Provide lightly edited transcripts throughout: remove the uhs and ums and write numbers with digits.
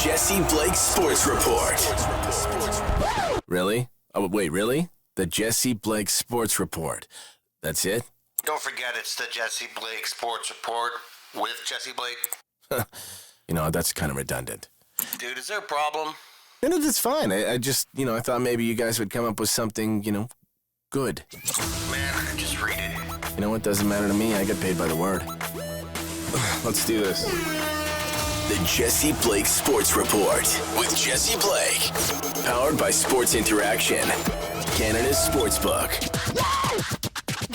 Jesse Blake Sports Report. Really? Oh, wait, really? The Jesse Blake Sports Report. That's it? Don't forget, it's the Jesse Blake Sports Report with Jesse Blake. That's kind of redundant. Dude, is there a problem? No, that's fine. I just, I thought maybe you guys would come up with something, good. Man, just read it. You know what? Doesn't matter to me. I get paid by the word. Let's do this. The Jesse Blake Sports Report with Jesse Blake. Powered by Sports Interaction, Canada's sportsbook.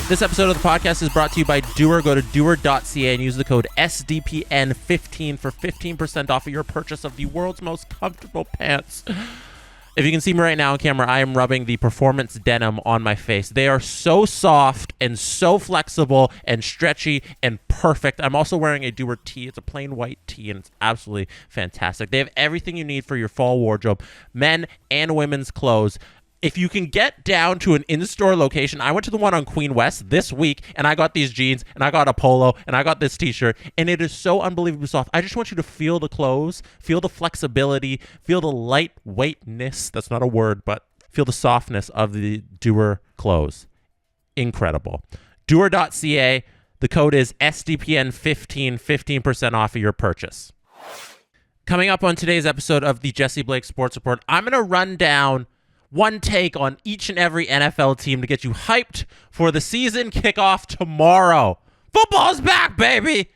This episode of the podcast is brought to you by Duer. Go to Duer.ca and use the code SDPN15 for 15% off of your purchase of the world's most comfortable pants. If you can see me right now on camera, I am rubbing the performance denim on my face. They are so soft and so flexible and stretchy and perfect. I'm also wearing a Duer tee. It's a plain white tee, and it's absolutely fantastic. They have everything you need for your fall wardrobe, men and women's clothes. If you can get down to an in-store location, I went to the one on Queen West this week, and I got these jeans, and I got a polo, and I got this t-shirt, and it is so unbelievably soft. I just want you to feel the clothes, feel the flexibility, feel the lightweightness. That's not a word, but feel the softness of the Duer clothes. Incredible. Duer.ca. The code is SDPN15, 15% off of your purchase. Coming up on today's episode of the Jesse Blake Sports Report, I'm going to run down one take on each and every NFL team to get you hyped for the season kickoff tomorrow. Football's back, baby!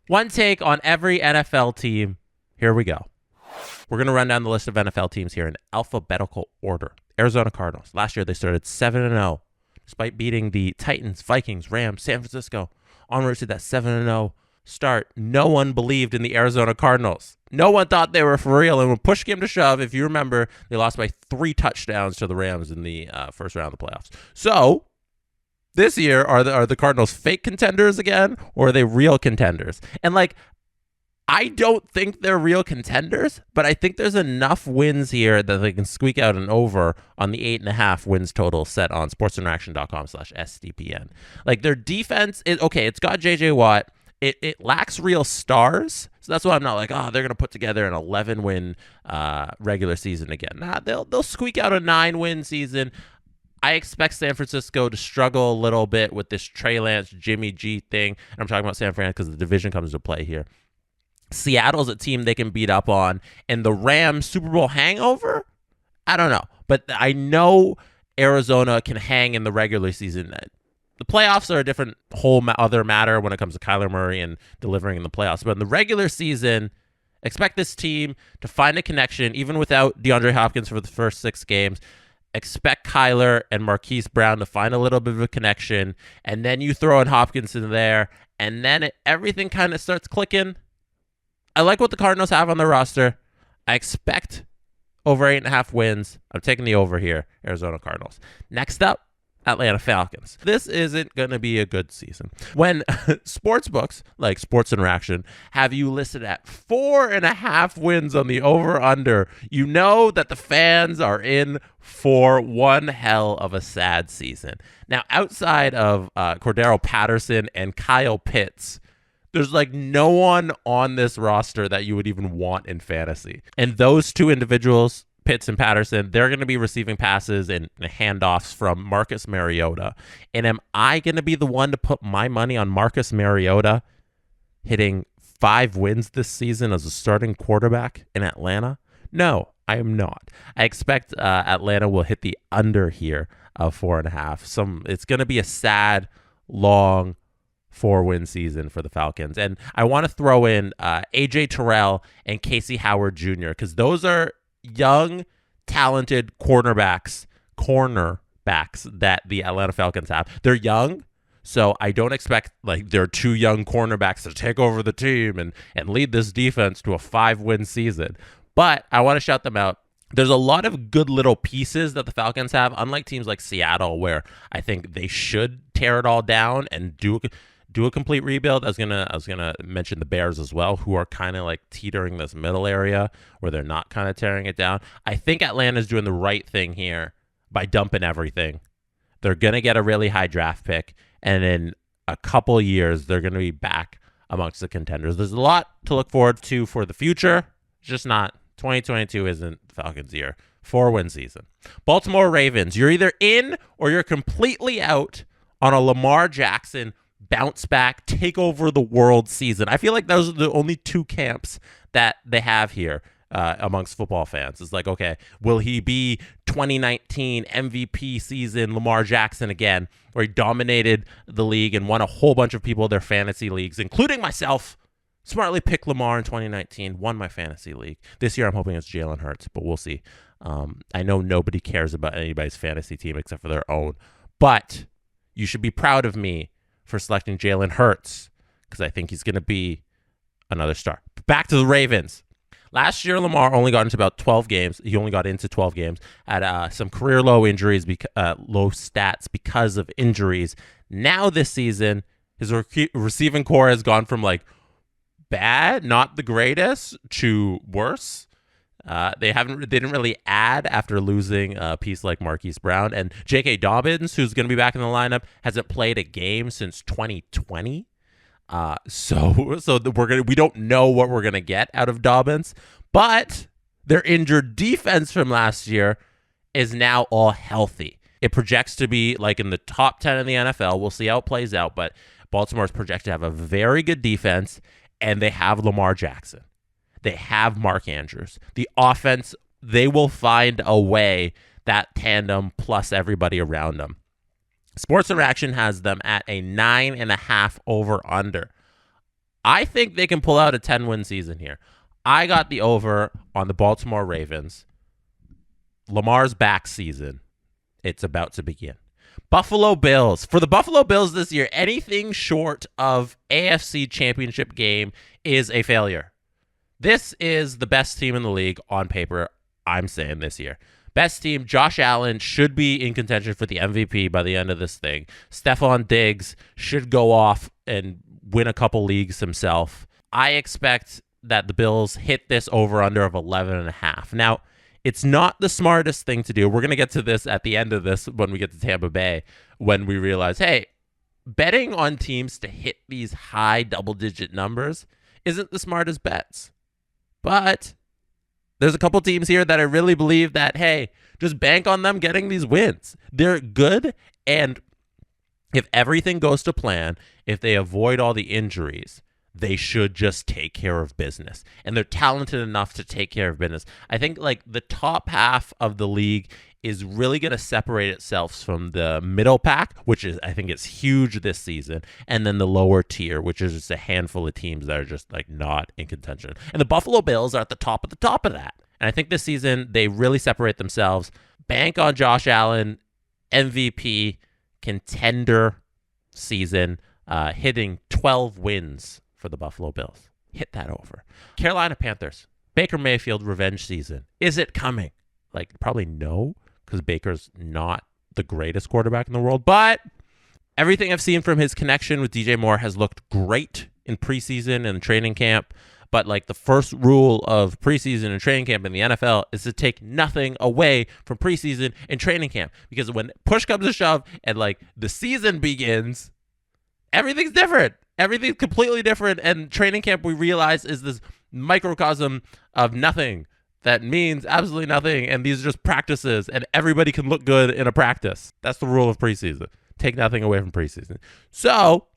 One take on every NFL team. Here we go. We're going to run down the list of NFL teams here in alphabetical order. Arizona Cardinals. Last year they started 7-0. Despite beating the Titans, Vikings, Rams, San Francisco, on route to that 7-0 start, no one believed in the Arizona Cardinals. No one thought they were for real. And when push came to shove, if you remember, they lost by 3 touchdowns to the Rams in the first round of the playoffs. So this year, are the Cardinals fake contenders again, or are they real contenders? And I don't think they're real contenders, but I think there's enough wins here that they can squeak out an over on the 8.5 wins total set on sportsinteraction.com/SDPN. Their defense is okay. It's got J.J. Watt. It lacks real stars, so that's why I'm not they're going to put together an 11-win regular season again. Nah, they'll squeak out a 9-win season. I expect San Francisco to struggle a little bit with this Trey Lance, Jimmy G thing. And I'm talking about San Fran because the division comes into play here. Seattle's a team they can beat up on, and the Rams Super Bowl hangover? I don't know, but I know Arizona can hang in the regular season. The playoffs are a different other matter when it comes to Kyler Murray and delivering in the playoffs. But in the regular season, expect this team to find a connection, even without DeAndre Hopkins for the first 6 games. Expect Kyler and Marquise Brown to find a little bit of a connection, and then you throw in Hopkins in there, and then everything kind of starts clicking. I like what the Cardinals have on their roster. I expect over 8.5 wins. I'm taking the over here, Arizona Cardinals. Next up, Atlanta Falcons. This isn't going to be a good season. When sports books like Sports Interaction have you listed at 4.5 wins on the over-under, you know that the fans are in for one hell of a sad season. Now, outside of Cordero Patterson and Kyle Pitts, there's no one on this roster that you would even want in fantasy. And those two individuals, Pitts and Patterson, they're going to be receiving passes and handoffs from Marcus Mariota. And am I going to be the one to put my money on Marcus Mariota hitting 5 wins this season as a starting quarterback in Atlanta? No, I am not. I expect Atlanta will hit the under here of 4.5. It's going to be a sad, long 4-win season for the Falcons. And I want to throw in A.J. Terrell and Casey Howard Jr. because those are young, talented cornerbacks that the Atlanta Falcons have. They're young, so I don't expect they're 2 young cornerbacks to take over the team and lead this defense to a 5-win season. But I want to shout them out. There's a lot of good little pieces that the Falcons have, unlike teams like Seattle, where I think they should tear it all down and do a complete rebuild. I was gonna mention the Bears as well, who are kind of teetering this middle area where they're not kind of tearing it down. I think Atlanta's doing the right thing here by dumping everything. They're gonna get a really high draft pick, and in a couple years they're gonna be back amongst the contenders. There's a lot to look forward to for the future. It's just not 2022 isn't the Falcons' year. 4-win season. Baltimore Ravens, you're either in or you're completely out on a Lamar Jackson bounce back, take over the world season. I feel like those are the only two camps that they have here amongst football fans. It's like, okay, will he be 2019 MVP season Lamar Jackson again, where he dominated the league and won a whole bunch of people their fantasy leagues, including myself? Smartly picked Lamar in 2019, won my fantasy league. This year I'm hoping it's Jalen Hurts, but we'll see. I know nobody cares about anybody's fantasy team except for their own, but you should be proud of me for selecting Jalen Hurts because I think he's going to be another star. Back to the Ravens. Last year, Lamar only got into about 12 games. He only got into 12 games, had some career low injuries, low stats because of injuries. Now this season, his receiving core has gone from like bad, not the greatest, to worse. They didn't really add after losing a piece like Marquise Brown, and J.K. Dobbins, who's going to be back in the lineup, hasn't played a game since 2020. So we don't know what we're gonna get out of Dobbins, but their injured defense from last year is now all healthy. It projects to be like in the top 10 in the NFL. We'll see how it plays out, but Baltimore's projected to have a very good defense, and they have Lamar Jackson. They have Mark Andrews. The offense, they will find a way, that tandem plus everybody around them. Sports Interaction has them at a 9.5 over-under. I think they can pull out a 10-win season here. I got the over on the Baltimore Ravens. Lamar's back season. It's about to begin. Buffalo Bills. For the Buffalo Bills this year, anything short of AFC Championship game is a failure. This is the best team in the league on paper, I'm saying, this year. Best team, Josh Allen should be in contention for the MVP by the end of this thing. Stephon Diggs should go off and win a couple leagues himself. I expect that the Bills hit this over-under of 11.5. Now, it's not the smartest thing to do. We're going to get to this at the end of this when we get to Tampa Bay, when we realize, hey, betting on teams to hit these high double-digit numbers isn't the smartest bets. But there's a couple teams here that I really believe that, hey, just bank on them getting these wins. They're good, and if everything goes to plan, if they avoid all the injuries, they should just take care of business. And they're talented enough to take care of business. I think like the top half of the league is really going to separate itself from the middle pack, which is, I think, it's huge this season, and then the lower tier, which is just a handful of teams that are just like not in contention. And the Buffalo Bills are at the top of that. And I think this season they really separate themselves. Bank on Josh Allen, MVP, contender season, hitting 12 wins for the Buffalo Bills. Hit that over. Carolina Panthers, Baker Mayfield revenge season. Is it coming? Like, probably no, because Baker's not the greatest quarterback in the world, but everything I've seen from his connection with DJ Moore has looked great in preseason and training camp. But like the first rule of preseason and training camp in the NFL is to take nothing away from preseason and training camp, because when push comes to shove and like the season begins, everything's different. Everything's completely different. And training camp, we realize, is this microcosm of nothing that means absolutely nothing. And these are just practices, and everybody can look good in a practice. That's the rule of preseason. Take nothing away from preseason. So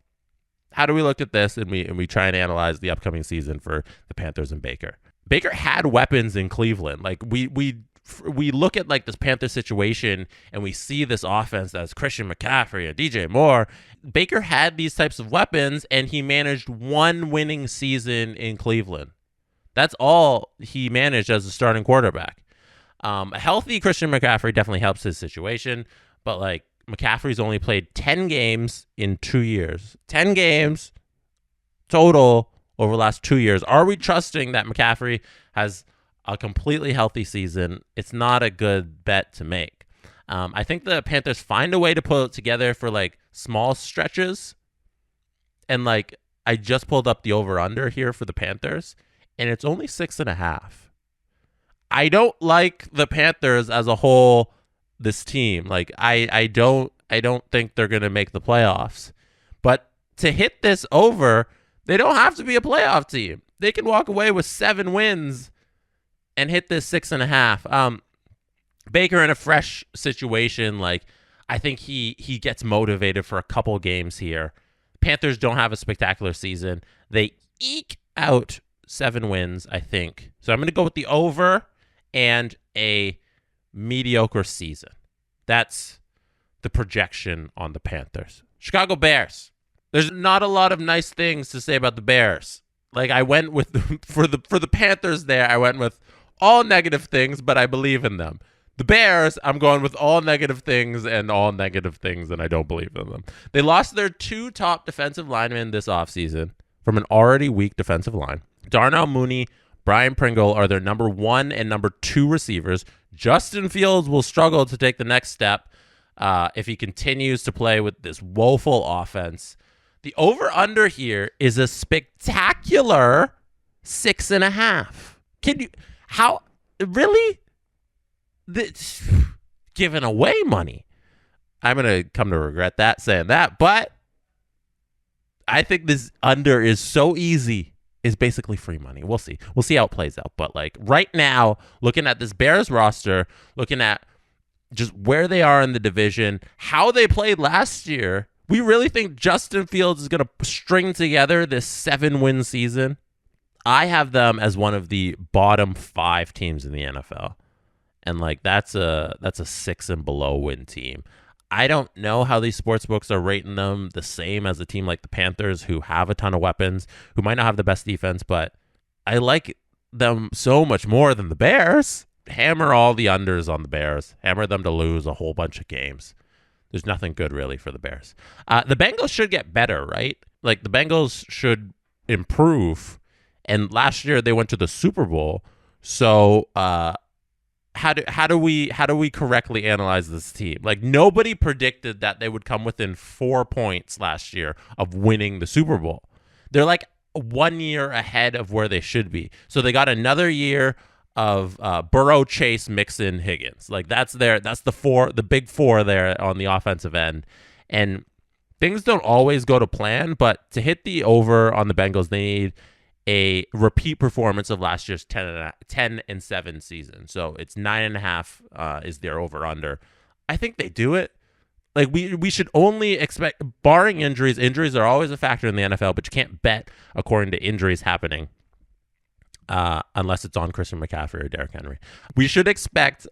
how do we look at this and we try and analyze the upcoming season for the Panthers and Baker? Baker had weapons in Cleveland. Like we look at like this Panther situation and we see this offense that's Christian McCaffrey and DJ Moore. Baker had these types of weapons, and he managed one winning season in Cleveland. That's all he managed as a starting quarterback. A healthy Christian McCaffrey definitely helps his situation, but like McCaffrey's only played 10 games in 2 years. 10 games total over the last 2 years. Are we trusting that McCaffrey has a completely healthy season? It's not a good bet to make. I think the Panthers find a way to pull it together for like small stretches. And like, I just pulled up the over-under here for the Panthers, and it's only 6.5. I don't like the Panthers as a whole, this team. Like, I don't think they're going to make the playoffs. But to hit this over, they don't have to be a playoff team. They can walk away with 7 wins and hit this 6.5. Baker in a fresh situation, like I think he gets motivated for a couple games here. Panthers don't have a spectacular season. They eke out 7 wins, I think. So I'm going to go with the over and a mediocre season. That's the projection on the Panthers. Chicago Bears. There's not a lot of nice things to say about the Bears. Like I went with for the Panthers there, I went with all negative things, but I believe in them. The Bears, I'm going with all negative things and all negative things, and I don't believe in them. They lost their 2 top defensive linemen this offseason from an already weak defensive line. Darnell Mooney, Brian Pringle are their number 1 and number 2 receivers. Justin Fields will struggle to take the next step if he continues to play with this woeful offense. The over-under here is a spectacular 6.5. Can you... How... Really? Giving away money. I'm going to come to regret that, saying that, but I think this under is so easy. Is basically free money. We'll see. We'll see how it plays out. But like right now, looking at this Bears roster, looking at just where they are in the division, how they played last year, we really think Justin Fields is going to string together this 7-win season. I have them as one of the bottom 5 teams in the NFL. And like that's a 6 and below win team. I don't know how these sports books are rating them the same as a team like the Panthers, who have a ton of weapons, who might not have the best defense, but I like them so much more than the Bears. Hammer all the unders on the Bears. Hammer them to lose a whole bunch of games. There's nothing good really for the Bears. The Bengals should get better, right? Like the Bengals should improve. And last year they went to the Super Bowl. So how do we correctly analyze this team? Like nobody predicted that they would come within 4 points last year of winning the Super Bowl. They're like 1 year ahead of where they should be. So they got another year of Burrow, Chase, Mixon, Higgins. Like that's the big 4 there on the offensive end. And things don't always go to plan, but to hit the over on the Bengals, they need a repeat performance of last year's 10-7 season. So it's 9.5 is their over under. I think they do it. Like we should only expect, barring injuries. Injuries are always a factor in the NFL, but you can't bet according to injuries happening unless it's on Christian McCaffrey or Derrick Henry. We should expect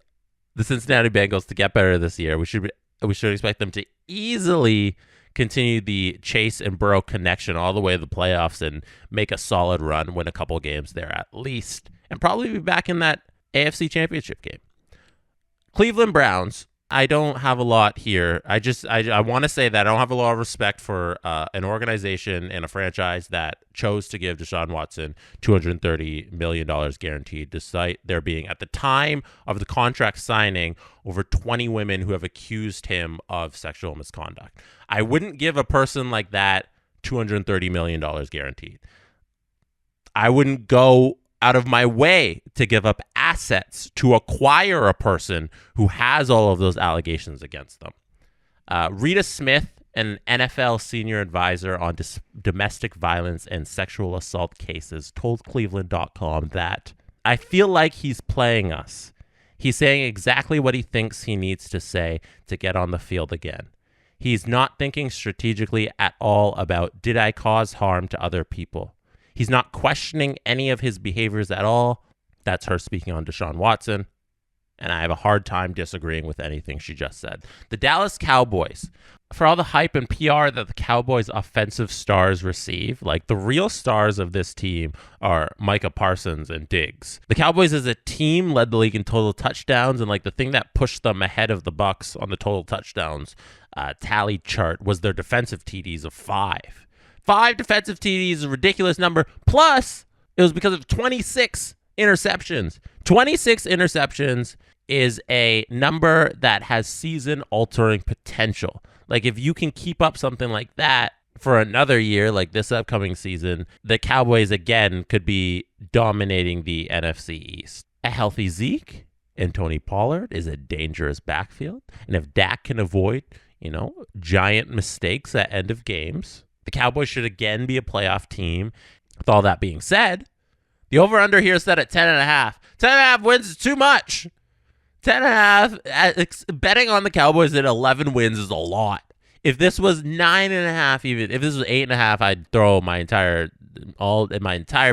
the Cincinnati Bengals to get better this year. We should expect them to easily continue the Chase and Burrow connection all the way to the playoffs and make a solid run, win a couple games there at least, and probably be back in that AFC Championship game. Cleveland Browns, I don't have a lot here. I want to say that I don't have a lot of respect for an organization and a franchise that chose to give Deshaun Watson $230 million guaranteed, despite there being, at the time of the contract signing, over 20 women who have accused him of sexual misconduct. I wouldn't give a person like that $230 million guaranteed. I wouldn't go out of my way to give up assets to acquire a person who has all of those allegations against them. Rita Smith, an NFL senior advisor on domestic violence and sexual assault cases, told Cleveland.com that, "I feel like he's playing us. He's saying exactly what he thinks he needs to say to get on the field again. He's not thinking strategically at all about, did I cause harm to other people? He's not questioning any of his behaviors at all." That's her speaking on Deshaun Watson. And I have a hard time disagreeing with anything she just said. The Dallas Cowboys. For all the hype and PR that the Cowboys offensive stars receive, like the real stars of this team are Micah Parsons and Diggs. The Cowboys as a team led the league in total touchdowns, and like the thing that pushed them ahead of the Bucks on the total touchdowns tally chart was their defensive TDs of 5. 5 defensive TDs is a ridiculous number. Plus, it was because of 26 interceptions. 26 interceptions is a number that has season-altering potential. Like, if you can keep up something like that for another year, like this upcoming season, the Cowboys, again, could be dominating the NFC East. A healthy Zeke and Tony Pollard is a dangerous backfield. And if Dak can avoid, giant mistakes at end of games, the Cowboys should again be a playoff team. With all that being said, the over-under here is set at 10.5. 10.5 wins is too much. 10.5, betting on the Cowboys at 11 wins is a lot. If this was 9.5, even if this was 8.5, I'd throw my entire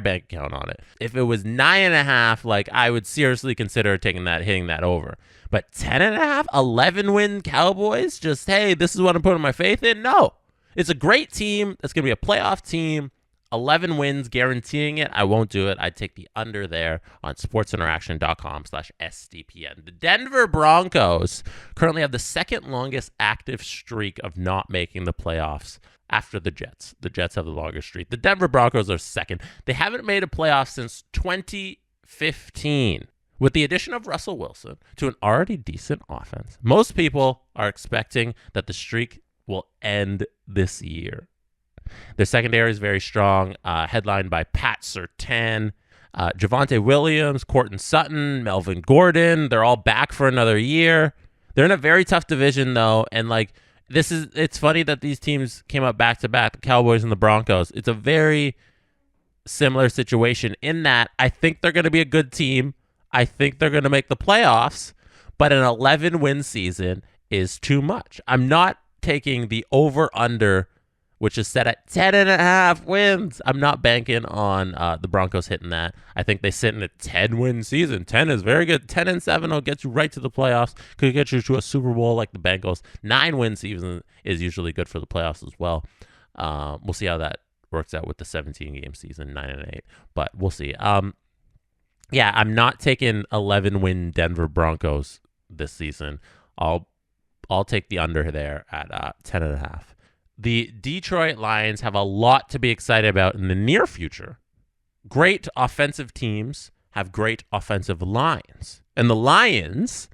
bank account on it. If it was 9.5, like I would seriously consider hitting that over. But 10.5, 11 win Cowboys, just hey, this is what I'm putting my faith in. No, it's a great team. It's gonna be a playoff team. 11 wins, guaranteeing it. I won't do it. I'd take the under there on sportsinteraction.com/SDPN. The Denver Broncos currently have the second longest active streak of not making the playoffs after the Jets. The Jets have the longest streak. The Denver Broncos are second. They haven't made a playoff since 2015. With the addition of Russell Wilson to an already decent offense, most people are expecting that the streak will end this year. Their secondary is very strong, headlined by Pat Surtain, Javonte Williams, Courtland Sutton, Melvin Gordon. They're all back for another year. They're in a very tough division, though, and it's funny that these teams came up back-to-back, the Cowboys and the Broncos. It's a very similar situation in that I think they're going to be a good team. I think they're going to make the playoffs, but an 11-win season is too much. I'm not taking the over-under, which is set at 10.5 wins. I'm not banking on the Broncos hitting that. I think they sit in a 10-win season. 10 is very good. 10-7 will get you right to the playoffs. Could get you to a Super Bowl like the Bengals. 9-win season is usually good for the playoffs as well. We'll see how that works out with the 17-game season, 9-8. But we'll see. Yeah, I'm not taking 11-win Denver Broncos this season. I'll take the under there at 10.5. The Detroit Lions have a lot to be excited about in the near future. Great offensive teams have great offensive lines, and the Lions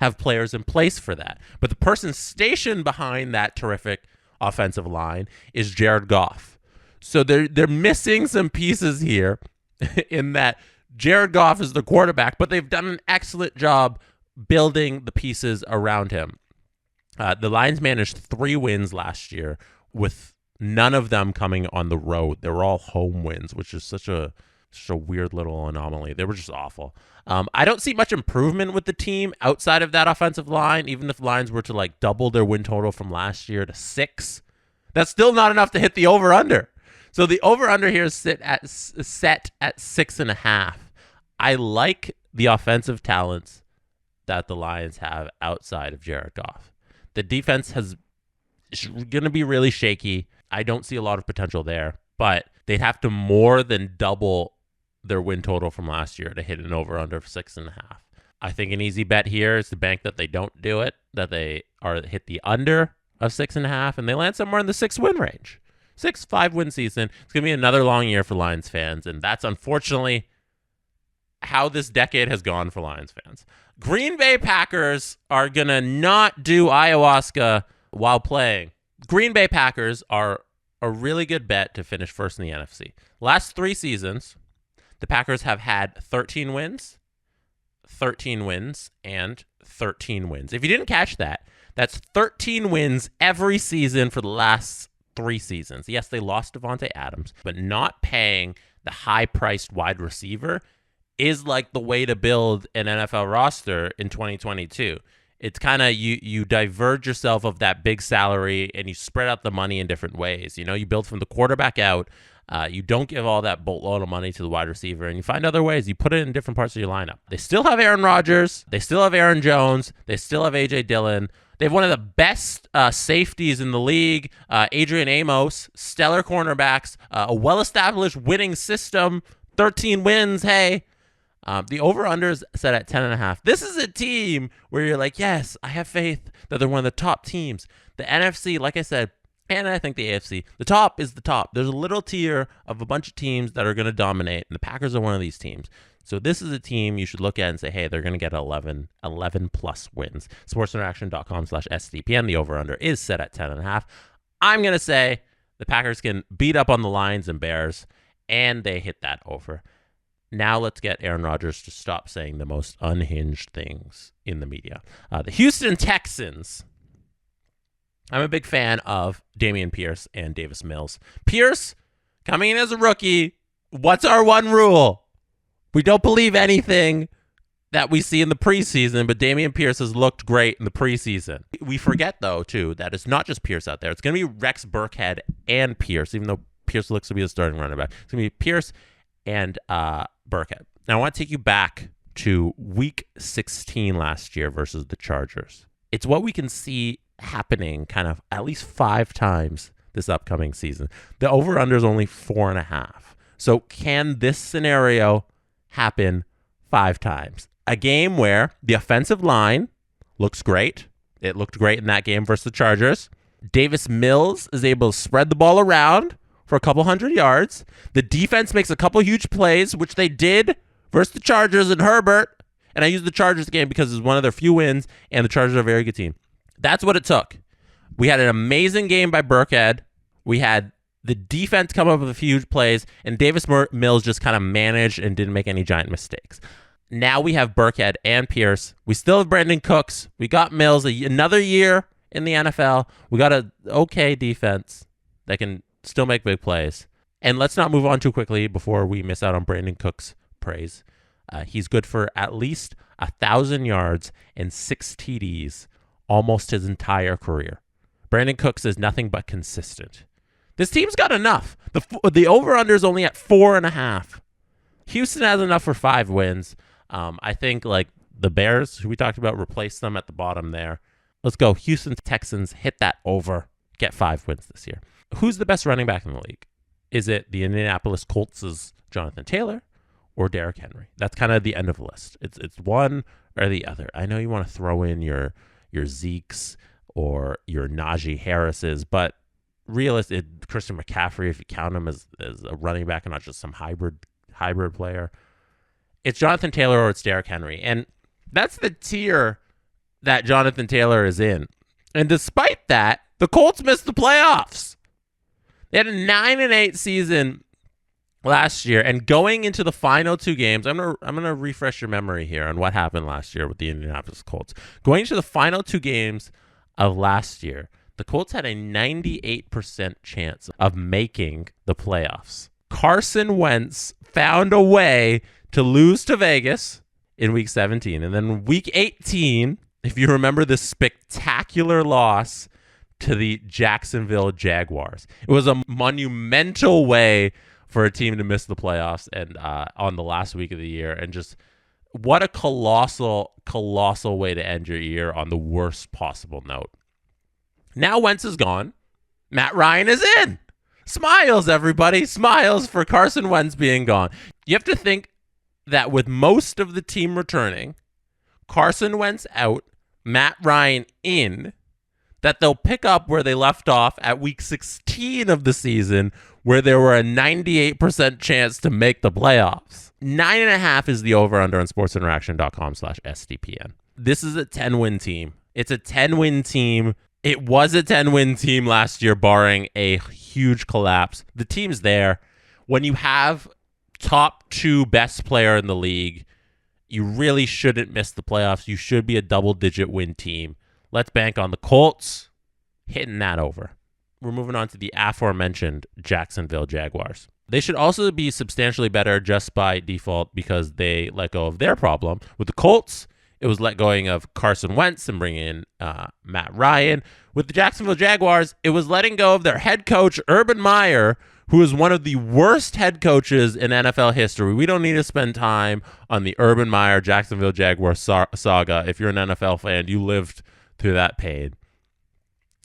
have players in place for that. But the person stationed behind that terrific offensive line is Jared Goff. So they're missing some pieces here in that Jared Goff is the quarterback, but they've done an excellent job building the pieces around him. The Lions managed 3 wins last year, with none of them coming on the road. They were all home wins, which is such a weird little anomaly. They were just awful. I don't see much improvement with the team outside of that offensive line. Even if the Lions were to double their win total from last year to 6, that's still not enough to hit the over-under. So the over-under here is set at 6.5. I like the offensive talents that the Lions have outside of Jared Goff. The defense is going to be really shaky. I don't see a lot of potential there, but they'd have to more than double their win total from last year to hit an over-under of 6.5. I think an easy bet here is to bank that they don't do it, that they hit the under of 6.5, and they land somewhere in the 6-win range. 5-win season. It's going to be another long year for Lions fans, and that's unfortunately how this decade has gone for Lions fans. Green Bay Packers are going to not do ayahuasca while playing. Green Bay Packers are a really good bet to finish first in the NFC. Last 3 seasons, the Packers have had 13 wins, 13 wins, and 13 wins. If you didn't catch that, that's 13 wins every season for the last 3 seasons. Yes, they lost Devontae Adams, but not paying the high-priced wide receiver is like the way to build an NFL roster in 2022. It's kind of you diverge yourself of that big salary and you spread out the money in different ways. You build from the quarterback out. You don't give all that boatload of money to the wide receiver, and you find other ways. You put it in different parts of your lineup. They still have Aaron Rodgers. They still have Aaron Jones. They still have A.J. Dillon. They have one of the best safeties in the league, Adrian Amos, stellar cornerbacks, a well-established winning system, 13 wins, hey. The over-under is set at 10.5. This is a team where you're like, yes, I have faith that they're one of the top teams. The NFC, like I said, and I think the AFC, the top is the top. There's a little tier of a bunch of teams that are going to dominate, and the Packers are one of these teams. So this is a team you should look at and say, hey, they're going to get 11 plus wins. Sportsinteraction.com/SDPN. The over-under is set at 10.5. I'm going to say the Packers can beat up on the Lions and Bears, and they hit that over. Now let's get Aaron Rodgers to stop saying the most unhinged things in the media. The Houston Texans. I'm a big fan of Dameon Pierce and Davis Mills. Pierce, coming in as a rookie, what's our one rule? We don't believe anything that we see in the preseason, but Dameon Pierce has looked great in the preseason. We forget, though, too, that it's not just Pierce out there. It's going to be Rex Burkhead and Pierce, even though Pierce looks to be the starting running back. It's going to be Pierce and Burkhead. Now, I want to take you back to Week 16 last year versus the Chargers. It's what we can see happening kind of at least 5 times this upcoming season. The over-under is only 4.5. So can this scenario happen 5 times? A game where the offensive line looks great. It looked great in that game versus the Chargers. Davis Mills is able to spread the ball around for a couple hundred yards. The defense makes a couple huge plays, which they did versus the Chargers and Herbert. And I use the Chargers game because it's one of their few wins, and the Chargers are a very good team. That's what it took. We had an amazing game by Burkhead. We had the defense come up with a few huge plays, and Davis Mills just kind of managed and didn't make any giant mistakes. Now we have Burkhead and Pierce. We still have Brandon Cooks. We got Mills another year in the NFL. We got an okay defense that can still make big plays. And let's not move on too quickly before we miss out on Brandon Cooks' praise. He's good for at least 1,000 yards and 6 TDs almost his entire career. Brandon Cooks is nothing but consistent. This team's got enough. The over-under is only at 4.5. Houston has enough for 5 wins. I think like the Bears, who we talked about, replace them at the bottom there. Let's go. Houston Texans hit that over. Get 5 wins this year. Who's the best running back in the league? Is it the Indianapolis Colts' Jonathan Taylor or Derrick Henry? That's kind of the end of the list. It's one or the other. I know you want to throw in your Zekes or your Najee Harrises, but realistic Christian McCaffrey, if you count him as a running back and not just some hybrid player, it's Jonathan Taylor or it's Derrick Henry. And that's the tier that Jonathan Taylor is in. And despite that, the Colts missed the playoffs. They had a 9-8 season last year, and going into the final 2 games, I'm gonna refresh your memory here on what happened last year with the Indianapolis Colts. Going into the final 2 games of last year, the Colts had a 98% chance of making the playoffs. Carson Wentz found a way to lose to Vegas in Week 17, and then Week 18, if you remember this spectacular loss to the Jacksonville Jaguars. It was a monumental way for a team to miss the playoffs and on the last week of the year. And just what a colossal way to end your year on the worst possible note. Now Wentz is gone. Matt Ryan is in. Smiles, everybody. Smiles for Carson Wentz being gone. You have to think that with most of the team returning, Carson Wentz out, Matt Ryan in, that they'll pick up where they left off at Week 16 of the season, where there were a 98% chance to make the playoffs. 9.5 is the over-under on sportsinteraction.com/SDPN. This is a 10-win team. It's a 10-win team. It was a 10-win team last year, barring a huge collapse. The team's there. When you have top 2 best player in the league, you really shouldn't miss the playoffs. You should be a double-digit win team. Let's bank on the Colts hitting that over. We're moving on to the aforementioned Jacksonville Jaguars. They should also be substantially better just by default because they let go of their problem. With the Colts, it was let going of Carson Wentz and bringing in Matt Ryan. With the Jacksonville Jaguars, it was letting go of their head coach, Urban Meyer, who is one of the worst head coaches in NFL history. We don't need to spend time on the Urban Meyer Jacksonville Jaguars saga. If you're an NFL fan, you lived through that pain. It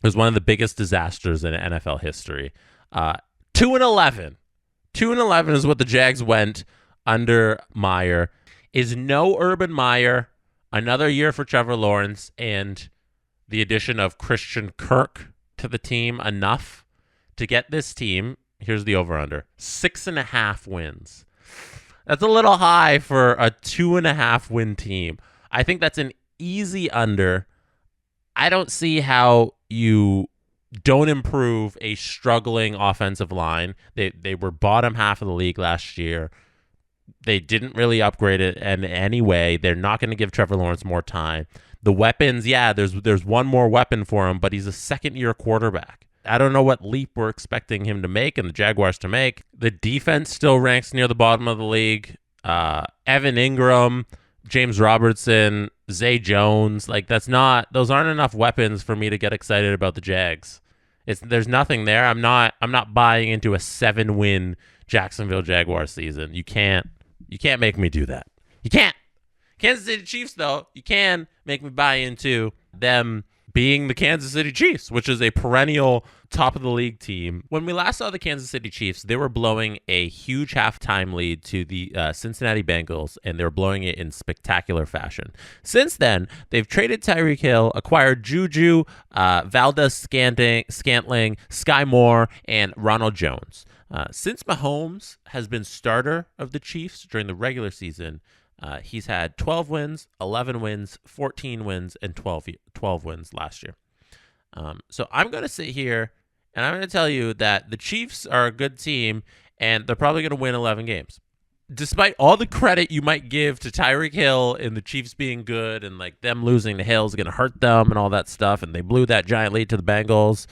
was one of the biggest disasters in NFL history. 2-11. 2-11 is what the Jags went under Meyer. Is no Urban Meyer, another year for Trevor Lawrence, and the addition of Christian Kirk to the team enough to get this team, here's the over-under, 6.5 wins. That's a little high for a 2.5 win team. I think that's an easy under. I don't see how you don't improve a struggling offensive line. They were bottom half of the league last year. They didn't really upgrade it in any way. They're not going to give Trevor Lawrence more time. The weapons, yeah, there's one more weapon for him, but he's a second-year quarterback. I don't know what leap we're expecting him to make and the Jaguars to make. The defense still ranks near the bottom of the league. Evan Ingram, James Robertson, Zay Jones. Like, those aren't enough weapons for me to get excited about the Jags. There's nothing there. I'm not buying into a 7-win Jacksonville Jaguars season. You can't make me do that. You can't. Kansas City Chiefs, though, you can make me buy into them being the Kansas City Chiefs, which is a perennial top of the league team. When we last saw the Kansas City Chiefs, they were blowing a huge halftime lead to the Cincinnati Bengals, and they were blowing it in spectacular fashion. Since then, they've traded Tyreek Hill, acquired Juju, Valdez-Scantling, Sky Moore, and Ronald Jones. Since Mahomes has been starter of the Chiefs during the regular season, he's had 12 wins, 11 wins, 14 wins, and 12 wins last year. So I'm going to sit here, and I'm going to tell you that the Chiefs are a good team, and they're probably going to win 11 games. Despite all the credit you might give to Tyreek Hill and the Chiefs being good and like them losing to Hill is going to hurt them and all that stuff, and they blew that giant lead to the Bengals.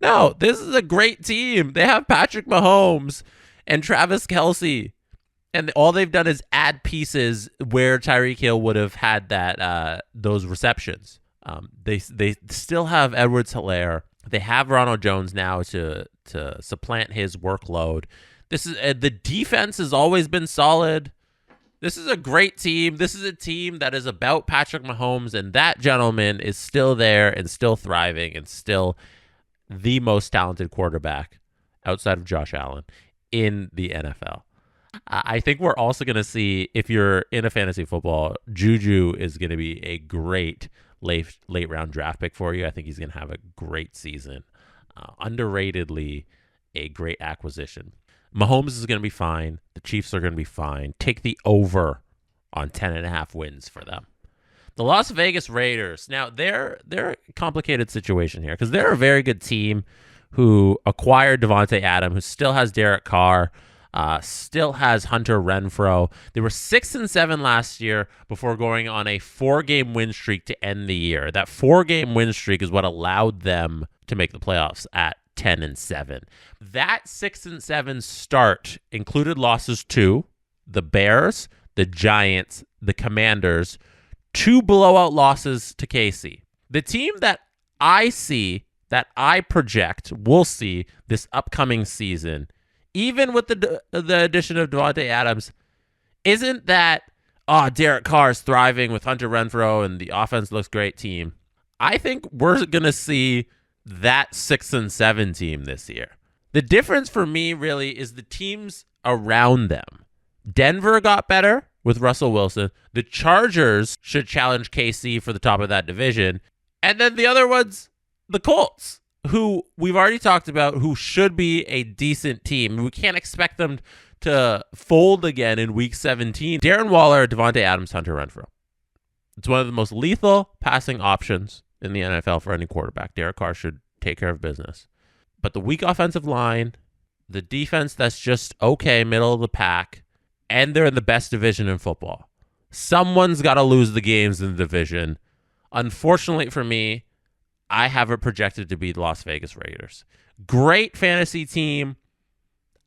No, this is a great team. They have Patrick Mahomes and Travis Kelce. And all they've done is add pieces where Tyreek Hill would have had those receptions. They still have Edwards-Helaire. They have Ronald Jones now to supplant his workload. This is the defense has always been solid. This is a great team. This is a team that is about Patrick Mahomes, and that gentleman is still there and still thriving and still the most talented quarterback outside of Josh Allen in the NFL. I think we're also going to see, if you're in a fantasy football, Juju is going to be a great late round draft pick for you. I think he's going to have a great season. Underratedly, a great acquisition. Mahomes is going to be fine. The Chiefs are going to be fine. Take the over on 10.5 wins for them. The Las Vegas Raiders. Now, they're a complicated situation here because they're a very good team who acquired Devontae Adams, who still has Derek Carr, still has Hunter Renfrow. They were 6-7 last year before going on a 4-game win streak to end the year. That 4-game win streak is what allowed them to make the playoffs at 10-7. That 6-7 start included losses to the Bears, the Giants, the Commanders, 2 blowout losses to KC. The team that I project we'll see this upcoming season, even with the addition of Devontae Adams, isn't that, Derek Carr is thriving with Hunter Renfrow and the offense looks great team. I think we're going to see that 6-7 team this year. The difference for me really is the teams around them. Denver got better with Russell Wilson. The Chargers should challenge KC for the top of that division. And then the other one's the Colts, who we've already talked about, who should be a decent team. We can't expect them to fold again in Week 17. Darren Waller, Devontae Adams, Hunter Renfrow. It's one of the most lethal passing options in the NFL for any quarterback. Derek Carr should take care of business. But the weak offensive line, the defense that's just okay, middle of the pack, and they're in the best division in football. Someone's got to lose the games in the division. Unfortunately for me, I have it projected to be the Las Vegas Raiders. Great fantasy team.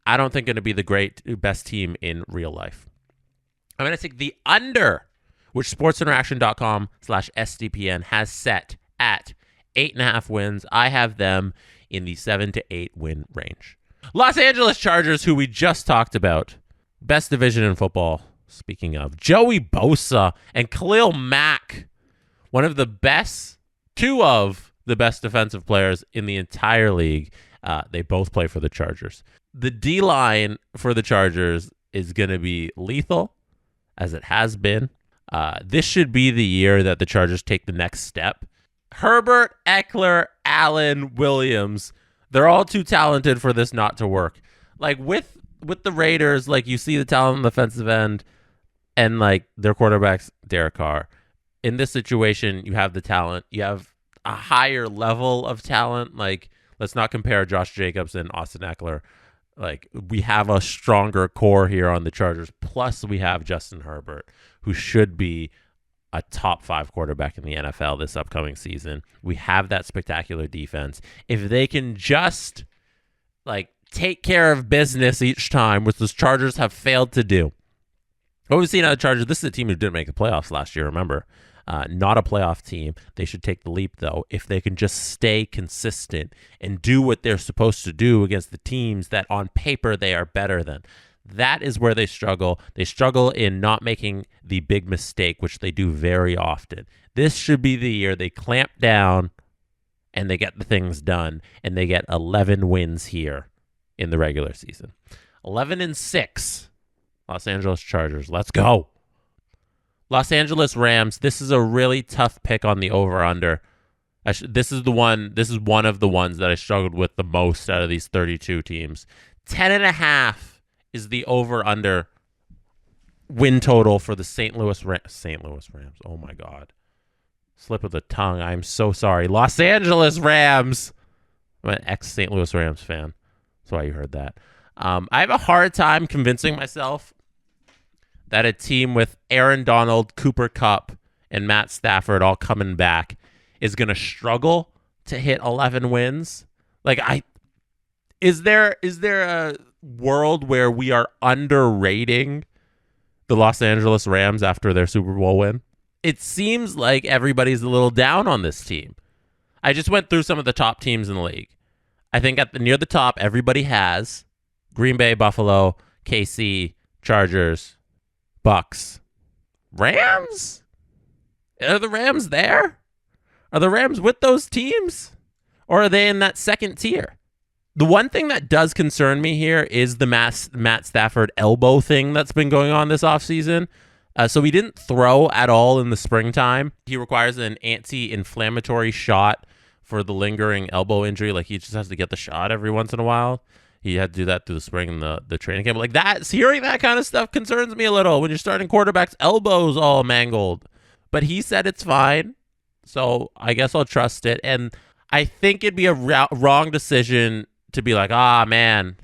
I don't think going to be the best team in real life. I'm going to take the under, which sportsinteraction.com/SDPN has set at 8.5 wins. I have them in the 7 to 8 win range. Los Angeles Chargers, who we just talked about. Best division in football. Speaking of, Joey Bosa and Khalil Mack, one of the best, 2 of the best defensive players in the entire league. They both play for the Chargers. The D-line for the Chargers is going to be lethal, as it has been. This should be the year that the Chargers take the next step. Herbert, Eckler, Allen, Williams, they're all too talented for this not to work. Like with the Raiders, like you see the talent on the defensive end and like their quarterback's Derek Carr. In this situation, you have the talent. You have a higher level of talent. Like, let's not compare Josh Jacobs and Austin Eckler. Like, we have a stronger core here on the Chargers. Plus, we have Justin Herbert, who should be a top 5 quarterback in the NFL this upcoming season. We have that spectacular defense. If they can just like take care of business each time, which the Chargers have failed to do, What we've seen out of the Chargers, this is a team who didn't make the playoffs last year, remember. Not a playoff team. They should take the leap, though, if they can just stay consistent and do what they're supposed to do against the teams that on paper they are better than. That is where they struggle. They struggle in not making the big mistake, which they do very often. This should be the year they clamp down and they get the things done, and they get 11 wins here in the regular season. 11-6, Los Angeles Chargers. Let's go. Los Angeles Rams, this is a really tough pick on the over-under. This is one of the ones that I struggled with the most out of these 32 teams. 10.5 is the over-under win total for the St. Louis Rams. Oh, my God. Slip of the tongue. I'm so sorry. Los Angeles Rams. I'm an ex-St. Louis Rams fan. That's why you heard that. I have a hard time convincing myself that a team with Aaron Donald, Cooper Kupp, and Matt Stafford all coming back is going to struggle to hit 11 wins. Is there a world where we are underrating the Los Angeles Rams after their Super Bowl win? It seems like everybody's a little down on this team. I just went through some of the top teams in the league. I think near the top, everybody has Green Bay, Buffalo, KC, Chargers, Bucks. Rams? Are the Rams there? Are the Rams with those teams? Or are they in that second tier? The one thing that does concern me here is the Matt Stafford elbow thing that's been going on this offseason. So he didn't throw at all in the springtime. He requires an anti-inflammatory shot for the lingering elbow injury. Like, he just has to get the shot every once in a while. He had to do that through the spring and the training camp. Like, hearing that kind of stuff concerns me a little when you're starting quarterbacks' elbows all mangled. But he said it's fine, so I guess I'll trust it. And I think it'd be a wrong decision to be like, man,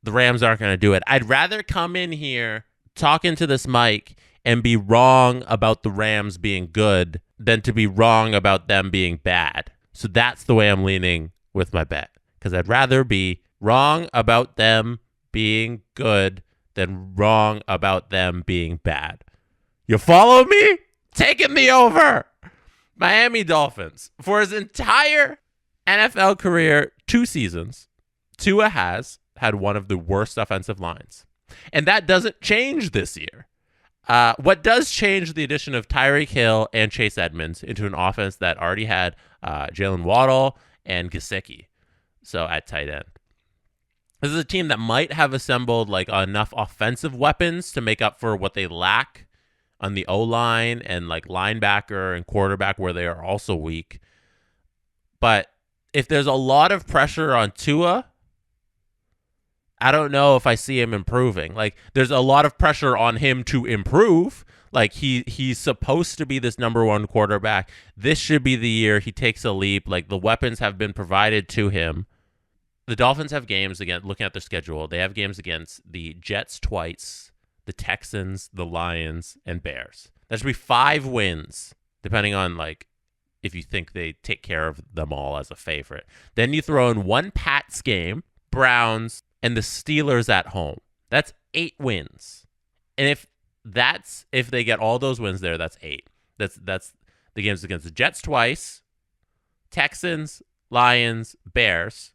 the Rams aren't going to do it. I'd rather come in here, talk into this mic, and be wrong about the Rams being good than to be wrong about them being bad. So that's the way I'm leaning with my bet, because I'd rather be wrong about them being good than wrong about them being bad. You follow me? Taking the over. Miami Dolphins. For his entire NFL career, 2 seasons, Tua has had one of the worst offensive lines. And that doesn't change this year. What does change the addition of Tyreek Hill and Chase Edmonds into an offense that already had Jalen Waddle and Gesicki, so at tight end. This is a team that might have assembled like enough offensive weapons to make up for what they lack on the O-line and like linebacker and quarterback, where they are also weak. But if there's a lot of pressure on Tua, I don't know if I see him improving. Like, there's a lot of pressure on him to improve. Like, he's supposed to be this number 1 quarterback. This should be the year he takes a leap. Like, the weapons have been provided to him. The Dolphins have games again. Looking at their schedule, they have games against the Jets twice, the Texans, the Lions, and Bears. That should be 5 wins, depending on like if you think they take care of them all as a favorite. Then you throw in 1 Pats game, Browns, and the Steelers at home. That's 8 wins. And if they get all those wins there, that's 8. That's the games against the Jets twice, Texans, Lions, Bears,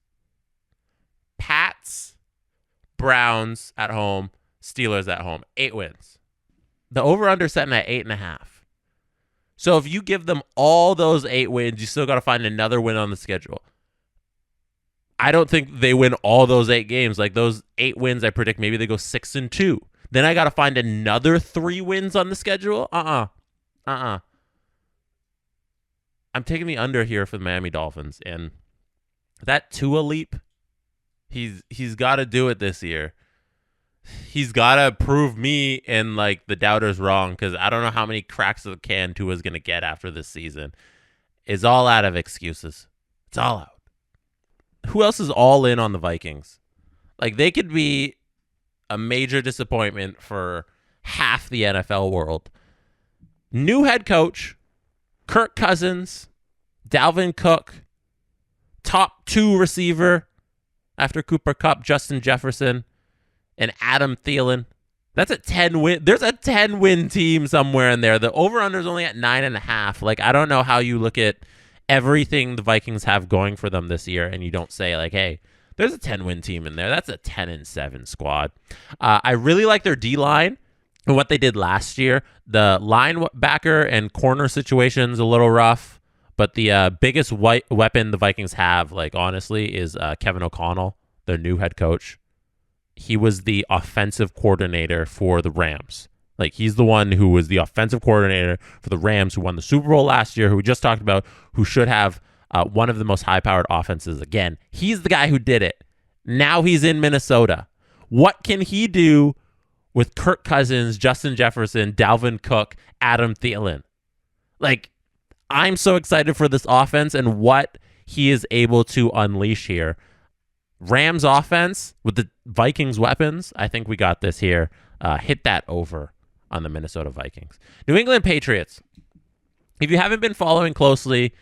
Pats, Browns at home, Steelers at home. 8 wins. The over-under setting at 8.5. So if you give them all those 8 wins, you still got to find another win on the schedule. I don't think they win all those 8 games. Like, those 8 wins, I predict maybe they go 6-2. Then I got to find another 3 wins on the schedule. I'm taking the under here for the Miami Dolphins, and that Tua leap, he's got to do it this year. He's got to prove me and like the doubters wrong, because I don't know how many cracks of the can Tua's going to get after this season. It's all out of excuses. It's all out. Who else is all in on the Vikings? Like, they could be a major disappointment for half the NFL world. New head coach, Kirk Cousins, Dalvin Cook, top 2 receiver after Cooper Kupp, Justin Jefferson, and Adam Thielen. That's a 10 win. There's a 10 win team somewhere in there. The over-under is only at 9.5. Like, I don't know how you look at everything the Vikings have going for them this year and you don't say, like, hey, there's a 10 win team in there. That's a 10-7 squad. I really like their D-line and what they did last year. The linebacker and corner situation's a little rough, but the biggest weapon the Vikings have, like, honestly, is Kevin O'Connell, their new head coach. He was the offensive coordinator for the Rams. Like, he's the one who was the offensive coordinator for the Rams, who won the Super Bowl last year, who we just talked about, who should have one of the most high-powered offenses again. He's the guy who did it. Now he's in Minnesota. What can he do with Kirk Cousins, Justin Jefferson, Dalvin Cook, Adam Thielen? Like, I'm so excited for this offense and what he is able to unleash here. Rams offense with the Vikings weapons, I think we got this here. Hit that over on the Minnesota Vikings. New England Patriots. If you haven't been following closely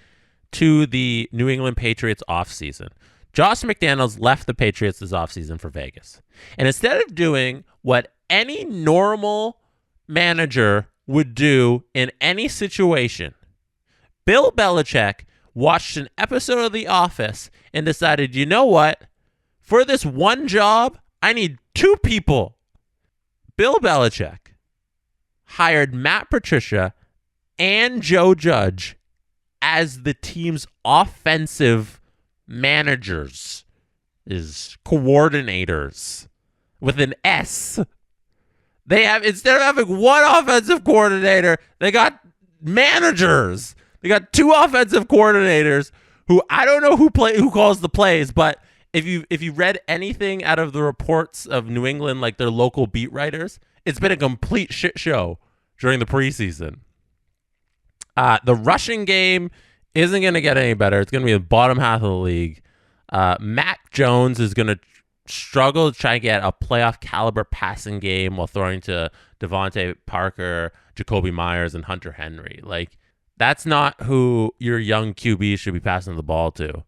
to the New England Patriots offseason, Josh McDaniels left the Patriots this offseason for Vegas. And instead of doing what any normal manager would do in any situation, Bill Belichick watched an episode of The Office and decided, you know what? For this one job, I need two people. Bill Belichick hired Matt Patricia and Joe Judge as the team's offensive managers, coordinators with an S. They have, instead of having one offensive coordinator, they got managers. They got two offensive coordinators who I don't know who calls the plays, but if you read anything out of the reports of New England, like their local beat writers, it's been a complete shit show during the preseason. The rushing game isn't going to get any better. It's going to be the bottom half of the league. Mac Jones is going to struggle to try and get a playoff caliber passing game while throwing to Devontae Parker, Jacoby Myers, and Hunter Henry. Like, that's not who your young QB should be passing the ball to.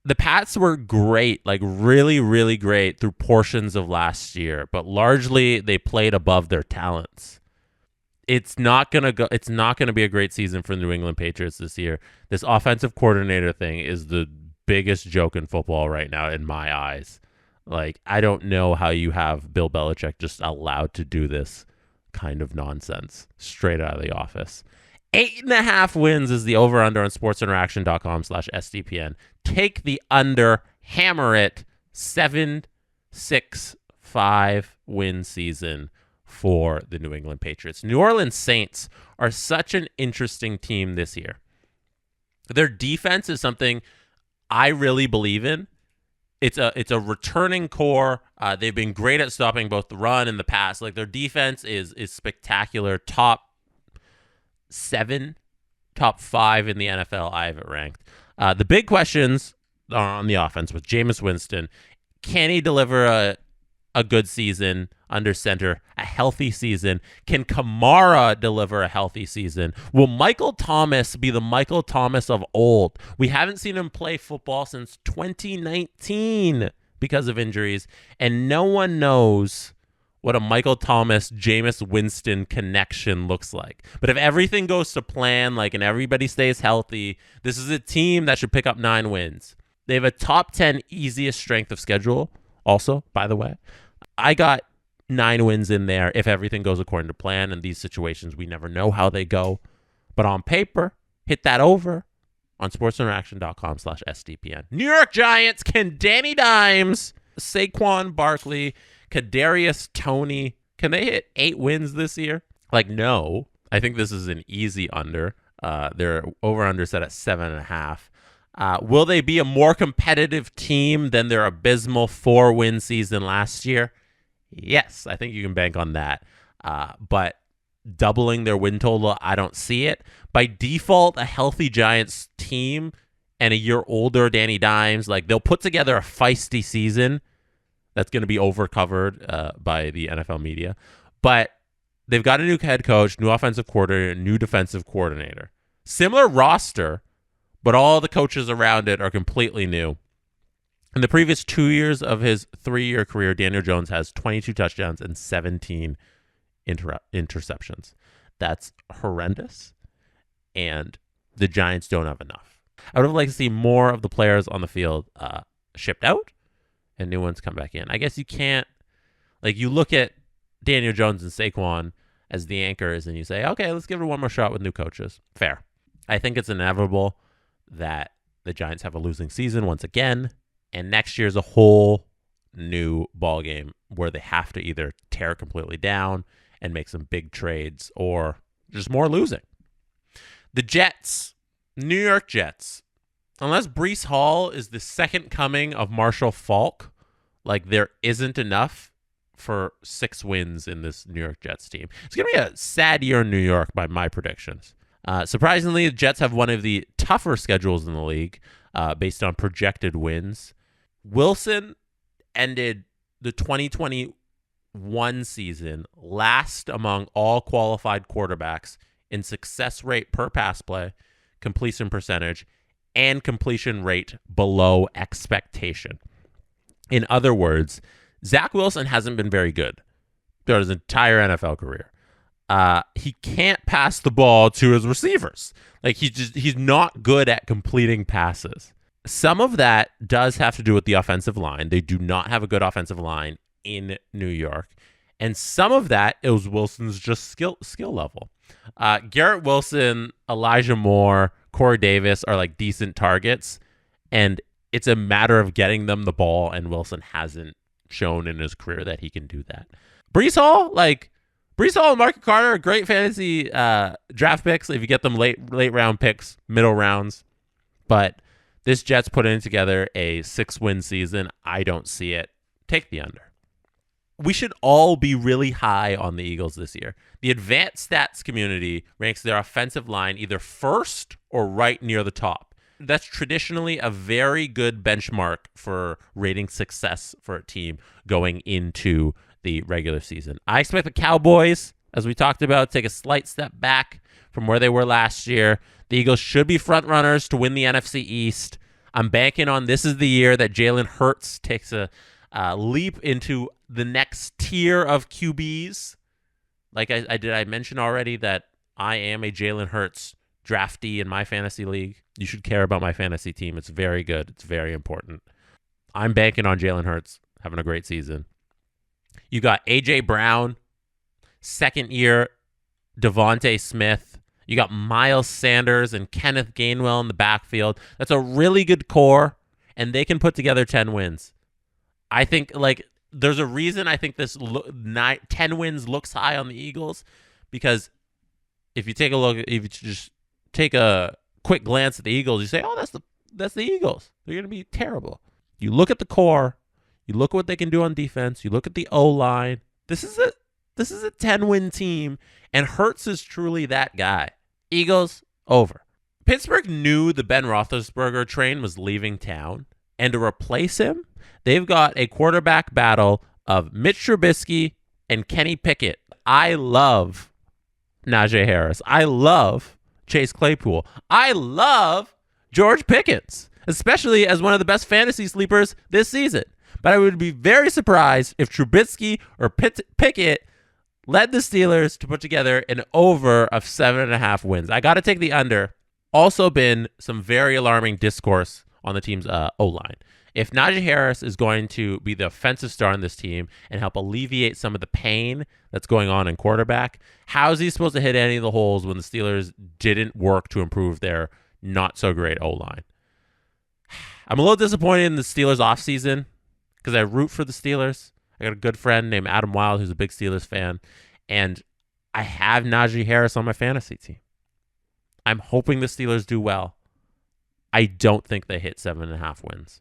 The Pats were great, like really, really great through portions of last year, but largely they played above their talents. It's not gonna be a great season for the New England Patriots this year. This offensive coordinator thing is the biggest joke in football right now in my eyes. Like, I don't know how you have Bill Belichick just allowed to do this kind of nonsense straight out of the office. 8.5 wins is the over-under on sportsinteraction.com/SDPN. Take the under, hammer it. 7-6-5 win season for the New England Patriots. New Orleans Saints are such an interesting team this year. Their defense is something I really believe in. It's a returning core. They've been great at stopping both the run and the pass. Like, their defense is spectacular. Top 7, top 5 in the NFL. I have it ranked. The big questions are on the offense with Jameis Winston. Can he deliver a good season under center, a healthy season? Can Kamara deliver a healthy season? Will Michael Thomas be the Michael Thomas of old? We haven't seen him play football since 2019 because of injuries, and no one knows what a Michael Thomas, Jameis Winston connection looks like. But if everything goes to plan, like, and everybody stays healthy, this is a team that should pick up 9 wins. They have a top 10 easiest strength of schedule also, by the way. I got 9 wins in there if everything goes according to plan. In these situations, we never know how they go. But on paper, hit that over on sportsinteraction.com/SDPN. New York Giants, can Danny Dimes, Saquon Barkley, Kadarius Toney, can they hit 8 wins this year? Like, no. I think this is an easy under. They're over-under set at 7.5. Will they be a more competitive team than their abysmal 4-win season last year? Yes, I think you can bank on that. But doubling their win total, I don't see it. By default, a healthy Giants team and a year older Danny Dimes, like, they'll put together a feisty season that's going to be overcovered by the NFL media. But they've got a new head coach, new offensive coordinator, new defensive coordinator. Similar roster, but all the coaches around it are completely new. In the previous 2 years of his 3-year career, Daniel Jones has 22 touchdowns and 17 interceptions. That's horrendous, and the Giants don't have enough. I would have liked to see more of the players on the field shipped out and new ones come back in. I guess you can't, like, you look at Daniel Jones and Saquon as the anchors and you say, okay, let's give it one more shot with new coaches. Fair. I think it's inevitable that the Giants have a losing season once again, and next year's a whole new ball game where they have to either tear completely down and make some big trades or just more losing. The Jets, New York Jets, unless Breece Hall is the second coming of Marshall Faulk, like, there isn't enough for 6 wins in this New York Jets team. It's going to be a sad year in New York by my predictions. Surprisingly, the Jets have one of the tougher schedules in the league based on projected wins. Wilson ended the 2021 season last among all qualified quarterbacks in success rate per pass play, completion percentage, and completion rate below expectation. In other words, Zach Wilson hasn't been very good throughout his entire NFL career. He can't pass the ball to his receivers. Like, he's not good at completing passes. Some of that does have to do with the offensive line. They do not have a good offensive line in New York. And some of that is Wilson's just skill level. Garrett Wilson, Elijah Moore, Corey Davis are like decent targets, and it's a matter of getting them the ball, and Wilson hasn't shown in his career that he can do that. Breece Hall and Marcus Carter are great fantasy draft picks if you get them late round picks, middle rounds. But this Jets putting together a 6-win season, I don't see it. Take the under. We should all be really high on the Eagles this year. The advanced stats community ranks their offensive line either first or right near the top. That's traditionally a very good benchmark for rating success for a team going into the regular season. I expect the Cowboys, as we talked about, take a slight step back from where they were last year. The Eagles should be front runners to win the NFC East. I'm banking on this is the year that Jalen Hurts takes a leap into the next tier of QBs. Like I mention already that I am a Jalen Hurts draftee in my fantasy league. You should care about my fantasy team. It's very good. It's very important. I'm banking on Jalen Hurts having a great season. You got A.J. Brown, second year Devontae Smith. You got Miles Sanders and Kenneth Gainwell in the backfield. That's a really good core, and they can put together 10 wins. I think, like, there's a reason I think this 10 wins looks high on the Eagles, because if you take a look, if you just take a quick glance at the Eagles, you say, oh, that's the Eagles. They're going to be terrible. You look at the core, you look at what they can do on defense, you look at the O-line. This is a 10-win team, and Hurts is truly that guy. Eagles, over. Pittsburgh knew the Ben Roethlisberger train was leaving town, and to replace him, they've got a quarterback battle of Mitch Trubisky and Kenny Pickett. I love Najee Harris. I love Chase Claypool. I love George Pickens, especially as one of the best fantasy sleepers this season. But I would be very surprised if Trubisky or Pickett led the Steelers to put together an over of 7.5 wins. I got to take the under. Also been some very alarming discourse on the team's O-line. If Najee Harris is going to be the offensive star in this team and help alleviate some of the pain that's going on in quarterback, how is he supposed to hit any of the holes when the Steelers didn't work to improve their not-so-great O-line? I'm a little disappointed in the Steelers offseason because I root for the Steelers. I got a good friend named Adam Wild who's a big Steelers fan, and I have Najee Harris on my fantasy team. I'm hoping the Steelers do well. I don't think they hit 7.5 wins.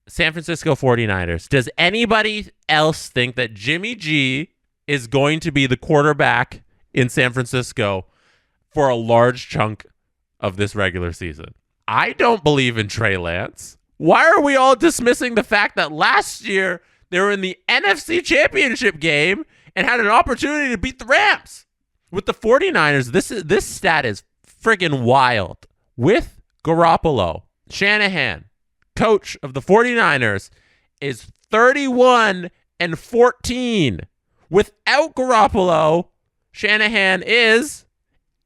San Francisco 49ers. Does anybody else think that Jimmy G is going to be the quarterback in San Francisco for a large chunk of this regular season? I don't believe in Trey Lance. Why are we all dismissing the fact that last year they were in the NFC Championship game and had an opportunity to beat the Rams? With the 49ers, this stat is friggin' wild. With Garoppolo, Shanahan, coach of the 49ers, is 31-14. Without Garoppolo, Shanahan is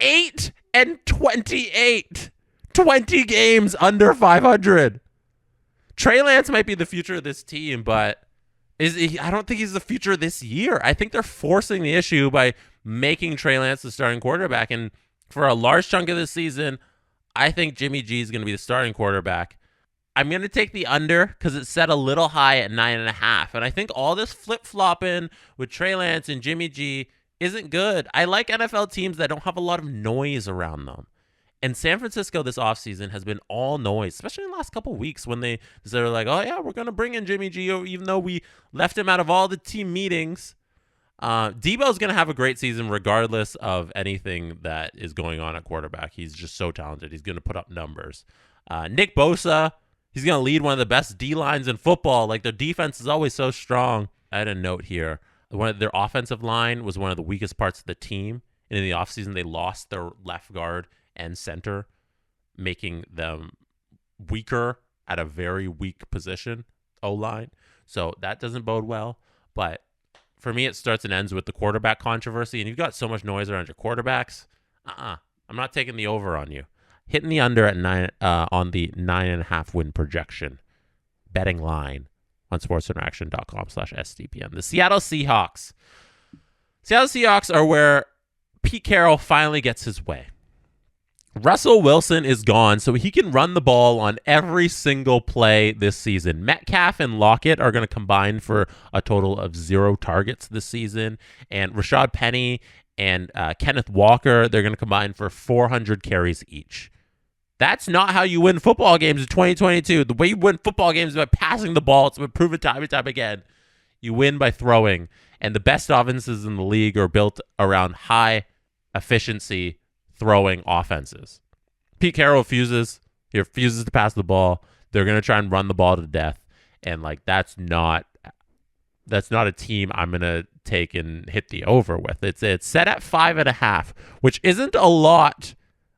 8-28. 20 games under 500. Trey Lance might be the future of this team, but I don't think he's the future this year. I think they're forcing the issue by making Trey Lance the starting quarterback. And for a large chunk of this season, I think Jimmy G is going to be the starting quarterback. I'm going to take the under because it's set a little high at 9.5. And I think all this flip-flopping with Trey Lance and Jimmy G isn't good. I like NFL teams that don't have a lot of noise around them. And San Francisco this offseason has been all noise, especially in the last couple of weeks when they're like, oh, yeah, we're going to bring in Jimmy G, even though we left him out of all the team meetings. Debo's going to have a great season regardless of anything that is going on at quarterback. He's just so talented. He's going to put up numbers. Nick Bosa, he's going to lead one of the best D-lines in football. Like, their defense is always so strong. I had a note here. Their offensive line was one of the weakest parts of the team. And in the offseason, they lost their left guard and center, making them weaker at a very weak position, O-line. So that doesn't bode well. But for me, it starts and ends with the quarterback controversy. And you've got so much noise around your quarterbacks. I'm not taking the over on you. Hitting the under at 9 on the 9.5 win projection. Betting line on sportsinteraction.com/SDPN. The Seattle Seahawks. Seattle Seahawks are where Pete Carroll finally gets his way. Russell Wilson is gone, so he can run the ball on every single play this season. Metcalf and Lockett are going to combine for a total of 0 targets this season. And Rashad Penny and Kenneth Walker, they're going to combine for 400 carries each. That's not how you win football games in 2022. The way you win football games is by passing the ball. It's been proven time and time again. You win by throwing. And the best offenses in the league are built around high efficiency throwing offenses. Pete Carroll refuses to pass the ball. They're going to try and run the ball to death. And like that's not a team I'm going to take and hit the over with. It's set at 5.5, which isn't a lot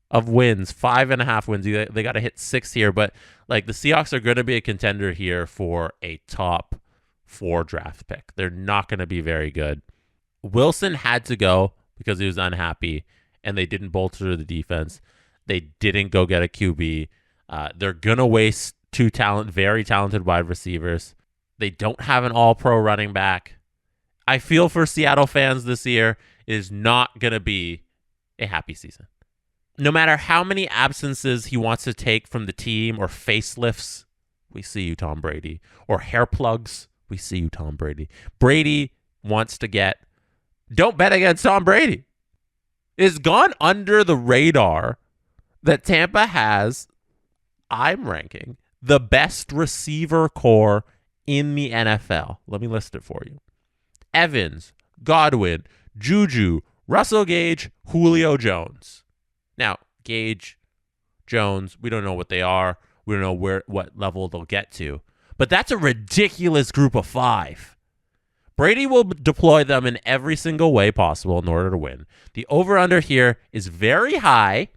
of wins. 5.5 wins. They got to hit 6 here, but like the Seahawks are going to be a contender here for a top 4 draft pick. They're not going to be very good. Wilson had to go because he was unhappy, and they didn't bolster the defense. They didn't go get a QB. They're going to waste 2 very talented wide receivers. They don't have an all-pro running back. I feel for Seattle fans this year, it is not going to be a happy season. No matter how many absences he wants to take from the team or facelifts, we see you, Tom Brady. Or hair plugs, we see you, Tom Brady. Brady wants to get... Don't bet against Tom Brady. It's gone under the radar that Tampa has, I'm ranking, the best receiver core in the NFL. Let me list it for you. Evans, Godwin, Juju, Russell Gage, Julio Jones. Now, Gage, Jones, we don't know what they are. We don't know what level they'll get to. But that's a ridiculous group of 5. Brady will deploy them in every single way possible in order to win. The over-under here is very high.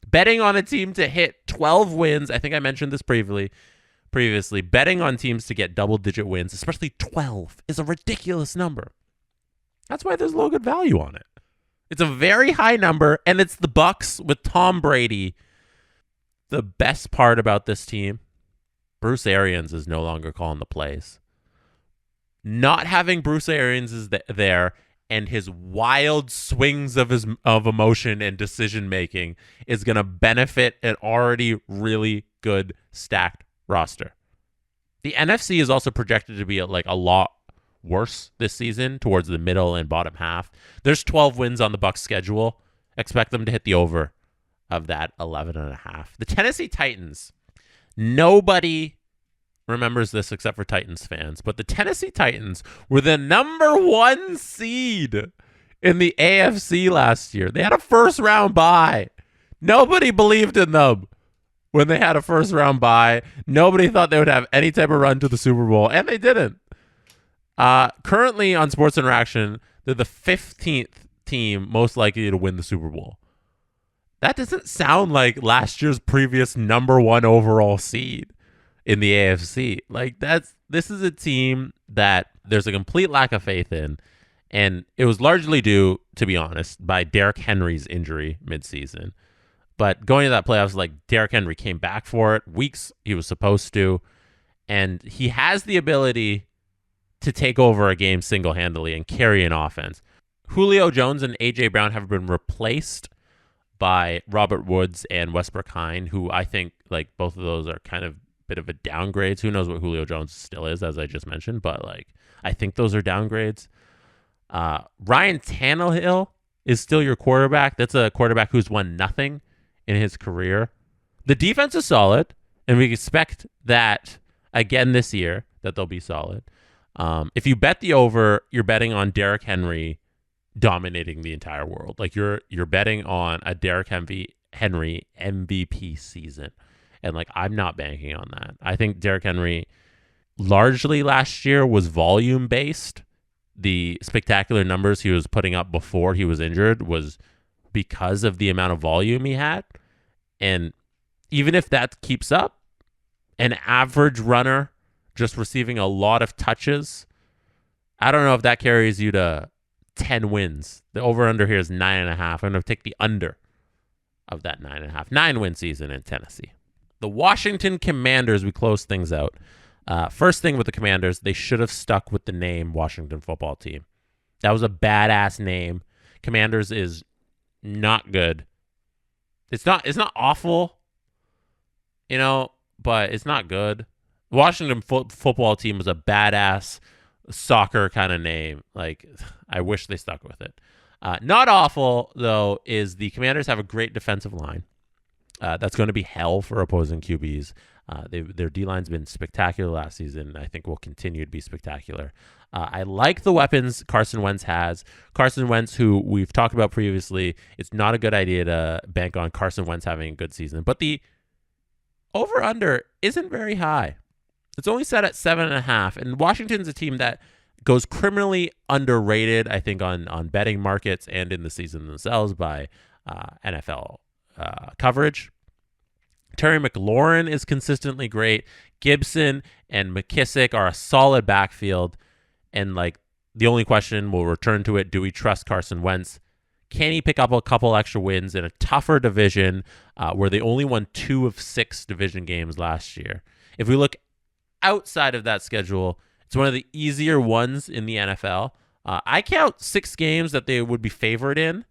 Betting on a team to hit 12 wins, I think I mentioned this previously, betting on teams to get double-digit wins, especially 12, is a ridiculous number. That's why there's low good value on it. It's a very high number, and it's the Bucs with Tom Brady. The best part about this team, Bruce Arians is no longer calling the plays. Not having Bruce Arians is there and his wild swings of emotion and decision making is going to benefit an already really good stacked roster. The NFC is also projected to be a lot worse this season towards the middle and bottom half. There's 12 wins on the Bucs schedule. Expect them to hit the over of that 11.5. The Tennessee Titans. Nobody remembers this except for Titans fans, but the Tennessee Titans were the number 1 seed in the AFC last year. They had a first-round bye. Nobody believed in them when they had a first-round bye. Nobody thought they would have any type of run to the Super Bowl, and they didn't. Currently on Sports Interaction, they're the 15th team most likely to win the Super Bowl. That doesn't sound like last year's previous number 1 overall seed in the AFC. This is a team that there's a complete lack of faith in, And it was largely due, to be honest, by Derrick Henry's injury midseason. But going to that playoffs, like, Derrick Henry came back for it weeks he was supposed to, and he has the ability to take over a game single-handedly and carry an offense. Julio Jones and A.J. Brown have been replaced by Robert Woods and Westbrook Hine, who I think, like, both of those are kind of a bit of a downgrades. Who knows what Julio Jones still is, as I just mentioned, but, like, I think those are downgrades. Ryan Tannehill is still your quarterback. That's a quarterback who's won nothing in his career. The defense is solid, and we expect that again this year, that they'll be solid. If you bet the over, you're betting on Derrick Henry dominating the entire world. Like, you're betting on a Derrick Henry MVP season. And, like, I'm not banking on that. I think Derrick Henry largely last year was volume based. The spectacular numbers he was putting up before he was injured was because of the amount of volume he had. And even if that keeps up, an average runner just receiving a lot of touches, I don't know if that carries you to 10 wins. The over-under here is 9.5. I'm going to take the under of that 9.5. 9-win season in Tennessee. The Washington Commanders, we close things out. First thing with the Commanders, they should have stuck with the name Washington Football Team. That was a badass name. Commanders is not good. It's not awful, but it's not good. Washington Football Team was a badass soccer kind of name. Like, I wish they stuck with it. Not awful, though, is the Commanders have a great defensive line. That's going to be hell for opposing QBs. Their D-line's been spectacular last season. I think will continue to be spectacular. I like the weapons Carson Wentz has. Carson Wentz, who we've talked about previously, it's not a good idea to bank on Carson Wentz having a good season. But the over-under isn't very high. It's only set at 7.5. And Washington's a team that goes criminally underrated, I think, on betting markets and in the season themselves by NFL coverage. Terry McLaurin is consistently great. Gibson and McKissick are a solid backfield. And, like, the only question, we'll return to it, do we trust Carson Wentz? Can he pick up a couple extra wins in a tougher division where they only won 2 of 6 division games last year? If we look outside of that schedule, it's one of the easier ones in the NFL. I count 6 games that they would be favored in.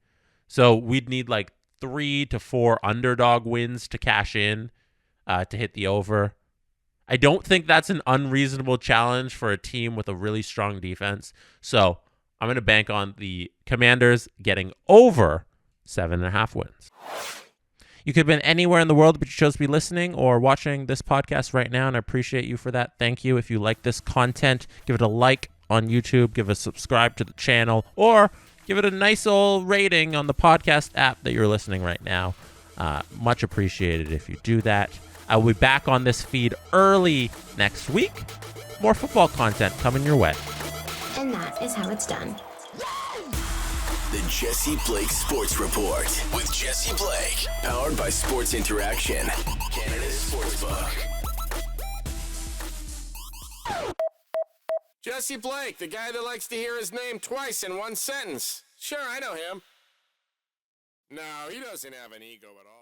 So we'd need, like, 3 to 4 underdog wins to cash in to hit the over. I don't think that's an unreasonable challenge for a team with a really strong defense. So I'm going to bank on the Commanders getting over 7.5 wins. You could have been anywhere in the world, but you chose to be listening or watching this podcast right now, and I appreciate you for that. Thank you. If you like this content, give it a like on YouTube, give a subscribe to the channel, or give it a nice old rating on the podcast app that you're listening right now. Much appreciated if you do that. I will be back on this feed early next week. More football content coming your way. And that is how it's done. The Jesse Blake Sports Report with Jesse Blake, powered by Sports Interaction, Canada's sportsbook. Jesse Blake, the guy that likes to hear his name twice in one sentence. Sure, I know him. No, he doesn't have an ego at all.